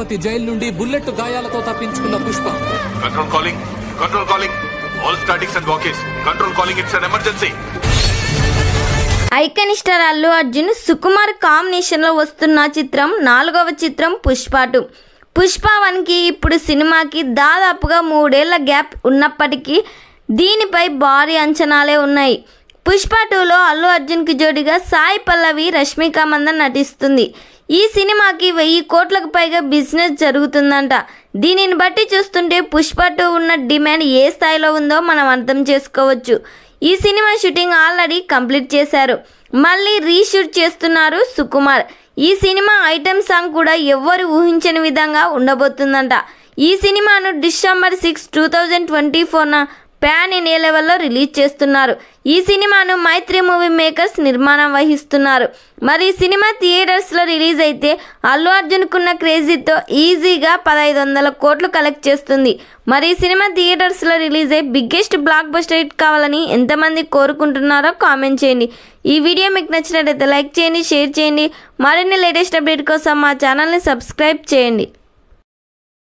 Tirupati jail నుండి bullet గాయాలతో తప్పించుకున్న Pushpa. Control calling all statics and walkies. Control calling, it's an emergency. Icon star Allu Arjun Sukumar combination లో వస్తున్న చిత్రం 4వ చిత్రం పుష్ప 2. పుష్ప 1కి ఇప్పుడు సినిమాకి దాదాపుగా 3 ఏళ్ల గ్యాప్ ఉన్నప్పటికీ దీనిపై భారీ అంచనాలే ఉన్నాయి. పుష్ప 2లో అల్లు అర్జున్కి జోడిగా సాయి పల్లవి, రష్మిక మందన్ నటిస్తుంది. ఈ సినిమాకి 1000 కోట్లకు పైగా బిజినెస్ జరుగుతుందంట. దీనిని బట్టి చూస్తుంటే పుష్ప 2 ఉన్న డిమాండ్ ఏ స్థాయిలో ఉందో మనం అర్థం చేసుకోవచ్చు. ఈ సినిమా షూటింగ్ ఆల్రెడీ కంప్లీట్ చేశారు. మళ్ళీ రీషూట్ చేస్తున్నారు సుకుమార్. ఈ సినిమా ఐటెం సాంగ్ కూడా ఎవ్వరు ఊహించని విధంగా ఉండబోతుందంట. ఈ సినిమాను డిసెంబర్ 6, 2024న ప్యాన్ ఇండియా లెవెల్లో రిలీజ్ చేస్తున్నారు. ఈ సినిమాను మైత్రి మూవీ మేకర్స్ నిర్మాణం వహిస్తున్నారు. మరి ఈ సినిమా థియేటర్స్లో రిలీజ్ అయితే అల్లు అర్జున్కున్న క్రేజీతో ఈజీగా 1500 కోట్లు కలెక్ట్ చేస్తుంది. మరి ఈ సినిమా థియేటర్స్లో రిలీజ్ అయ్యి బిగ్గెస్ట్ బ్లాక్ బస్టర్ హిట్ కావాలని ఎంతమంది కోరుకుంటున్నారో కామెంట్ చేయండి. ఈ వీడియో మీకు నచ్చినట్లయితే లైక్ చేయండి, షేర్ చేయండి. మరిన్ని లేటెస్ట్ అప్డేట్ కోసం మా ఛానల్ని సబ్స్క్రైబ్ చేయండి.